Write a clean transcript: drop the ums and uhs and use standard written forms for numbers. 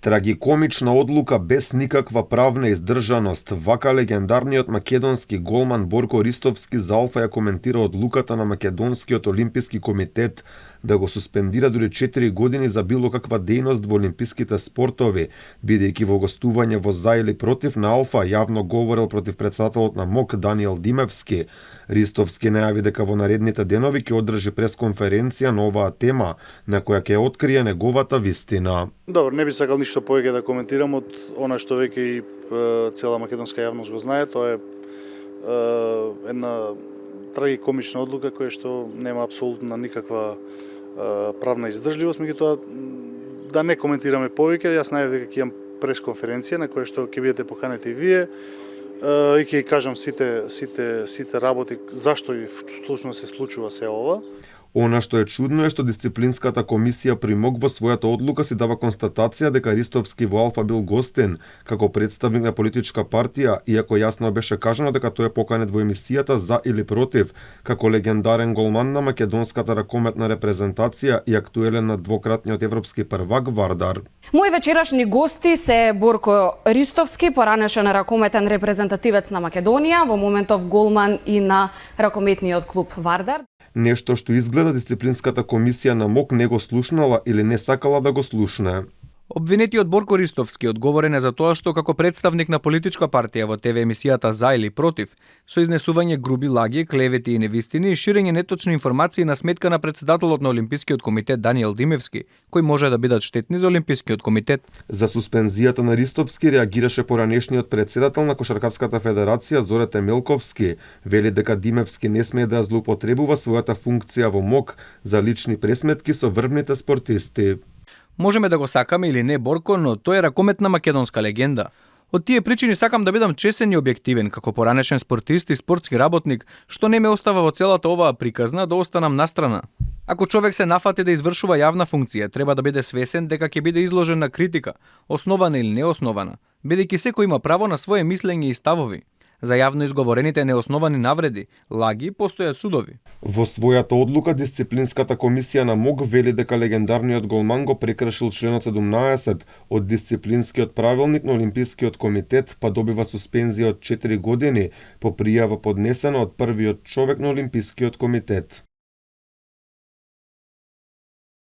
Трагикомична одлука без никаква правна издржаност. Вака легендарниот македонски голман Борко Ристовски за Алфа ја коментира одлуката на Македонскиот олимписки комитет да го суспендира дури 4 години за било каква дејност во олимписките спортови, бидејќи во гостување во за или против на Алфа јавно говорил против претседателот на МОК Даниел Димевски. Ристовски најави дека во наредните денови ќе одржи пресконференција на оваа тема, на која ќе открие неговата вистина. Добро, не би сакал ништо повеќе да коментирам од она што веќе и цела македонска јавност го знае. Тоа е една трагикомична одлука која што нема апсолутно никаква правна издржливост, меѓутоа да не коментираме повеќе. Јас најавив дека ќе имам пресконференција на која што ќе бидете поканети и вие и ќе кажам сите работи зашто и всушност се случува се ова. Она што е чудно е што дисциплинската комисија при МОК во својата одлука си дава констатација дека Ристовски во Алфа бил гостен како представник на политичка партија, иако јасно беше кажано дека тој е поканет во емисијата за или против, како легендарен голман на македонската ракометна репрезентација и актуелен на двократниот европски првак Вардар. Мои вечерашни гости се Борко Ристовски, поранешен ракометен репрезентативец на Македонија, во моментов голман и на ракометниот клуб Вардар. Нешто што изгледа дисциплинската комисија на МОК не го слушнала или не сакала да го слушне. Обвинетиот Борко Ристовски одговорен е за тоа што како представник на политичка партија во ТВ емисијата За или против, со изнесување груби лаги, клевети и невистини и ширење неточни информации на сметка на председателот на Олимпискиот комитет Даниел Димевски, кои може да бидат штетни за Олимпискиот комитет. За суспензијата на Ристовски реагираше поранешниот председател на Кошаркарската федерација Зорете Мелковски, вели дека Димевски не смее да злоупотребува својата функција во МОК за лични пресметки со врвните спортисти. Можеме да го сакаме или не Борко, но тој е ракометна македонска легенда. Од тие причини сакам да бидам чесен и објективен како поранешен спортист и спортски работник, што не ме остава во целата оваа приказна да останам настрана. Ако човек се нафати да извршува јавна функција, треба да биде свесен дека ќе биде изложен на критика, основана или неоснована, бидејќи секој има право на свое мислење и ставови. За јавно изговорените неосновани навреди, лаги, постојат судови. Во својата одлука, дисциплинската комисија на МОК вели дека легендарниот голман го прекршил членот 17 од дисциплинскиот правилник на Олимпискиот комитет, па добива суспензија од 4 години по пријава поднесена од првиот човек на Олимпискиот комитет.